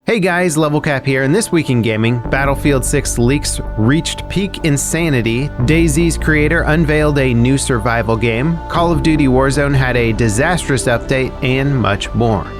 Hey guys, LevelCap here, and this week in gaming, Battlefield 6 leaks reached peak insanity, DayZ's creator unveiled a new survival game, Call of Duty Warzone had a disastrous update, and much more.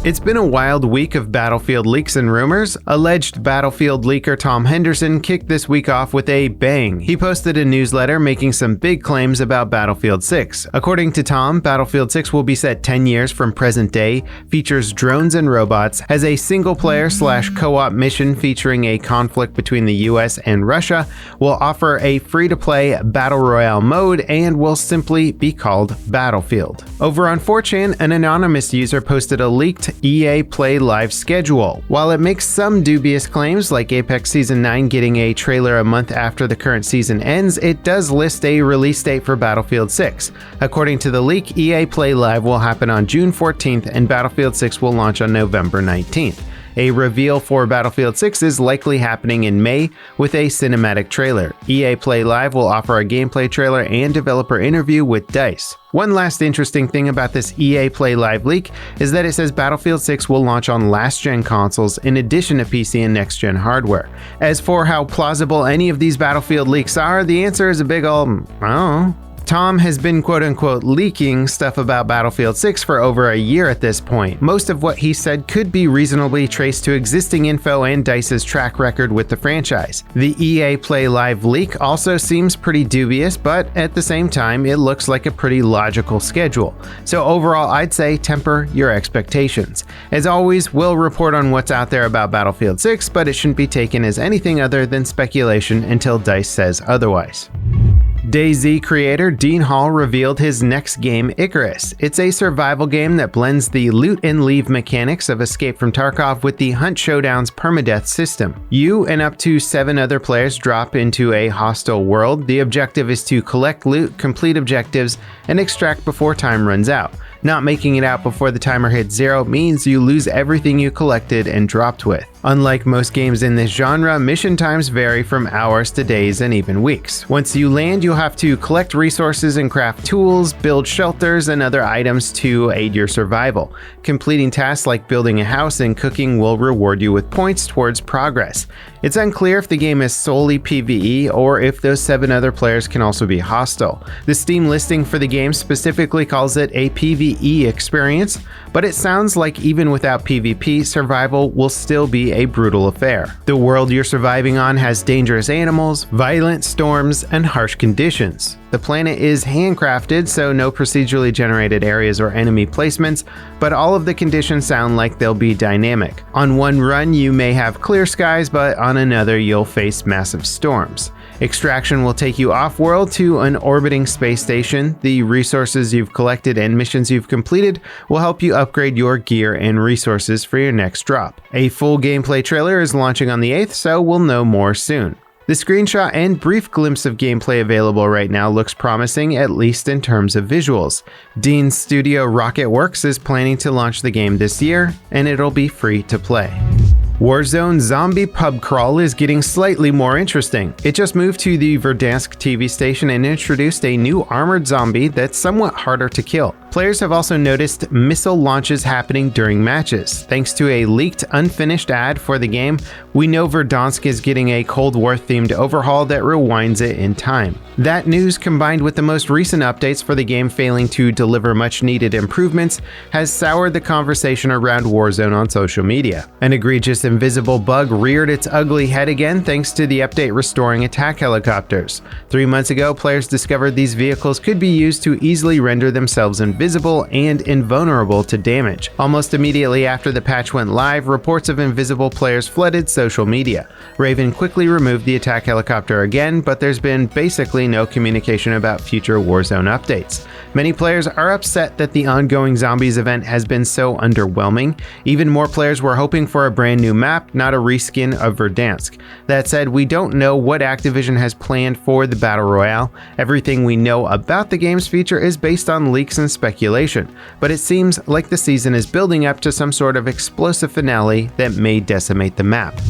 It's been a wild week of Battlefield leaks and rumors. Alleged Battlefield leaker Tom Henderson kicked this week off with a bang. He posted a newsletter making some big claims about Battlefield 6. According to Tom, Battlefield 6 will be set 10 years from present day, features drones and robots, has a single-player / co-op mission featuring a conflict between the US and Russia, will offer a free-to-play Battle Royale mode, and will simply be called Battlefield. Over on 4chan, an anonymous user posted a leaked EA Play Live schedule. While it makes some dubious claims, like Apex Season 9 getting a trailer a month after the current season ends, it does list a release date for Battlefield 6. According to the leak, EA Play Live will happen on June 14th and Battlefield 6 will launch on November 19th. A reveal for Battlefield 6 is likely happening in May with a cinematic trailer. EA Play Live will offer a gameplay trailer and developer interview with DayZ. One last interesting thing about this EA Play Live leak is that it says Battlefield 6 will launch on last-gen consoles in addition to PC and next-gen hardware. As for how plausible any of these Battlefield leaks are, the answer is a big ol' I don't know. Tom has been quote-unquote leaking stuff about Battlefield 6 for over a year at this point. Most of what he said could be reasonably traced to existing info and DayZ's track record with the franchise. The EA Play Live leak also seems pretty dubious, but at the same time, it looks like a pretty logical schedule. So overall, I'd say temper your expectations. As always, we'll report on what's out there about Battlefield 6, but it shouldn't be taken as anything other than speculation until DayZ says otherwise. DayZ creator Dean Hall revealed his next game, Icarus. It's a survival game that blends the loot and leave mechanics of Escape from Tarkov with the Hunt Showdown's permadeath system. You and up to 7 other players drop into a hostile world. The objective is to collect loot, complete objectives, and extract before time runs out. Not making it out before the timer hits 0 means you lose everything you collected and dropped with. Unlike most games in this genre, mission times vary from hours to days and even weeks. Once you land, you'll have to collect resources and craft tools, build shelters and other items to aid your survival. Completing tasks like building a house and cooking will reward you with points towards progress. It's unclear if the game is solely PvE or if those 7 other players can also be hostile. The Steam listing for the game specifically calls it a PvE experience, but it sounds like even without PvP, survival will still be a brutal affair. The world you're surviving on has dangerous animals, violent storms, and harsh conditions. The planet is handcrafted, so no procedurally generated areas or enemy placements, but all of the conditions sound like they'll be dynamic. On one run, you may have clear skies, but on another, you'll face massive storms. Extraction will take you off-world to an orbiting space station. The resources you've collected and missions you've completed will help you upgrade your gear and resources for your next drop. A full gameplay trailer is launching on the 8th, so we'll know more soon. The screenshot and brief glimpse of gameplay available right now looks promising, at least in terms of visuals. Dean's studio Rocketworks is planning to launch the game this year, and it'll be free to play. Warzone Zombie Pub Crawl is getting slightly more interesting. It just moved to the Verdansk TV station and introduced a new armored zombie that's somewhat harder to kill. Players have also noticed missile launches happening during matches. Thanks to a leaked, unfinished ad for the game, we know Verdansk is getting a Cold War-themed overhaul that rewinds it in time. That news, combined with the most recent updates for the game failing to deliver much-needed improvements, has soured the conversation around Warzone on social media. An egregious invisible bug reared its ugly head again thanks to the update restoring attack helicopters. 3 months ago, players discovered these vehicles could be used to easily render themselves invisible and invulnerable to damage. Almost immediately after the patch went live, reports of invisible players flooded social media. Raven quickly removed the attack helicopter again, but there's been basically no communication about future Warzone updates. Many players are upset that the ongoing Zombies event has been so underwhelming. Even more players were hoping for a brand new map, not a reskin of Verdansk. That said, we don't know what Activision has planned for the Battle Royale. Everything we know about the game's future is based on leaks and speculation, but it seems like the season is building up to some sort of explosive finale that may decimate the map.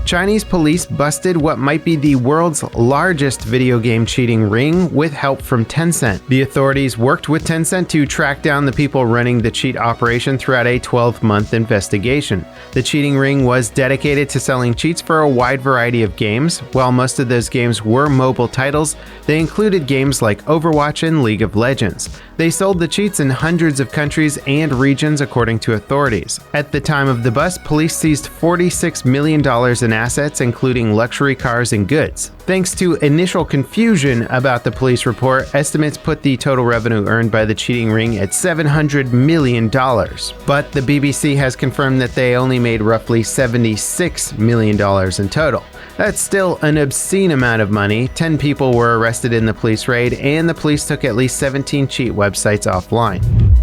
Chinese police busted what might be the world's largest video game cheating ring with help from Tencent. The authorities worked with Tencent to track down the people running the cheat operation throughout a 12-month investigation. The cheating ring was dedicated to selling cheats for a wide variety of games. While most of those games were mobile titles, they included games like Overwatch and League of Legends. They sold the cheats in hundreds of countries and regions according to authorities. At the time of the bust, police seized $46 million in assets, including luxury cars and goods. Thanks to initial confusion about the police report, estimates put the total revenue earned by the cheating ring at $700 million. But the BBC has confirmed that they only made roughly $76 million in total. That's still an obscene amount of money. 10 people were arrested in the police raid, and the police took at least 17 cheat websites offline.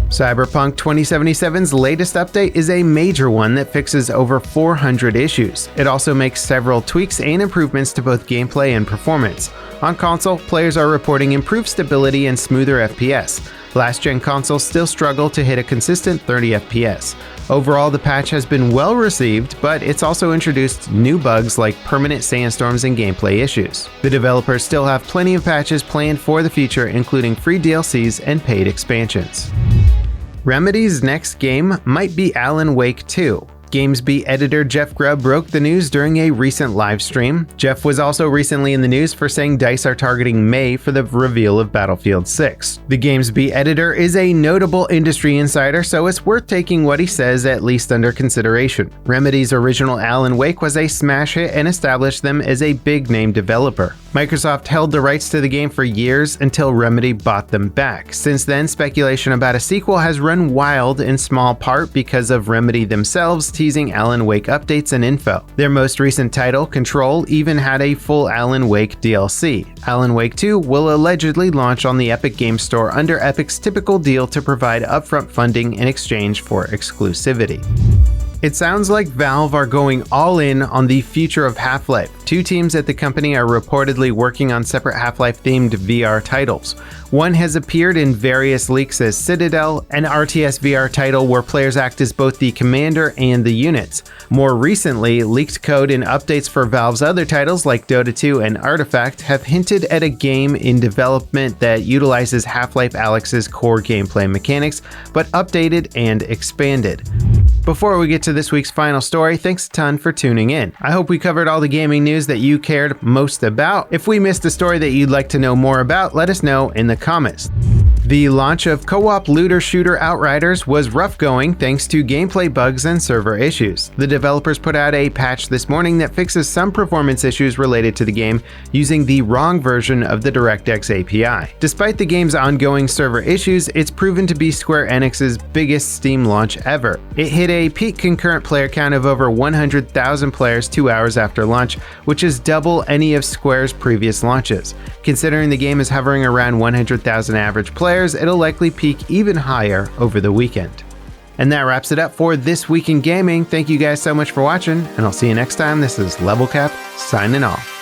Cyberpunk 2077's latest update is a major one that fixes over 400 issues. It also makes several tweaks and improvements to both gameplay and performance. On console, players are reporting improved stability and smoother FPS. Last-gen consoles still struggle to hit a consistent 30 FPS. Overall, the patch has been well received, but it's also introduced new bugs like permanent sandstorms and gameplay issues. The developers still have plenty of patches planned for the future, including free DLCs and paid expansions. Remedy's next game might be Alan Wake 2. GamesBeat editor Jeff Grubb broke the news during a recent live stream. Jeff was also recently in the news for saying DICE are targeting May for the reveal of Battlefield 6. The GamesBeat editor is a notable industry insider, so it's worth taking what he says at least under consideration. Remedy's original Alan Wake was a smash hit and established them as a big-name developer. Microsoft held the rights to the game for years until Remedy bought them back. Since then, speculation about a sequel has run wild, in small part because of Remedy themselves teasing Alan Wake updates and info. Their most recent title, Control, even had a full Alan Wake DLC. Alan Wake 2 will allegedly launch on the Epic Games Store under Epic's typical deal to provide upfront funding in exchange for exclusivity. It sounds like Valve are going all in on the future of Half-Life. Two teams at the company are reportedly working on separate Half-Life themed VR titles. One has appeared in various leaks as Citadel, an RTS VR title where players act as both the commander and the units. More recently, leaked code and updates for Valve's other titles like Dota 2 and Artifact have hinted at a game in development that utilizes Half-Life Alyx's core gameplay mechanics, but updated and expanded. Before we get to this week's final story, thanks a ton for tuning in. I hope we covered all the gaming news that you cared most about. If we missed a story that you'd like to know more about, let us know in the comments. The launch of co-op looter shooter Outriders was rough going thanks to gameplay bugs and server issues. The developers put out a patch this morning that fixes some performance issues related to the game using the wrong version of the DirectX API. Despite the game's ongoing server issues, it's proven to be Square Enix's biggest Steam launch ever. It hit a peak concurrent player count of over 100,000 players 2 hours after launch, which is double any of Square's previous launches. Considering the game is hovering around 100,000 average players, it'll likely peak even higher over the weekend. And that wraps it up for This Week in Gaming. Thank you guys so much for watching, and I'll see you next time. This is LevelCap signing off.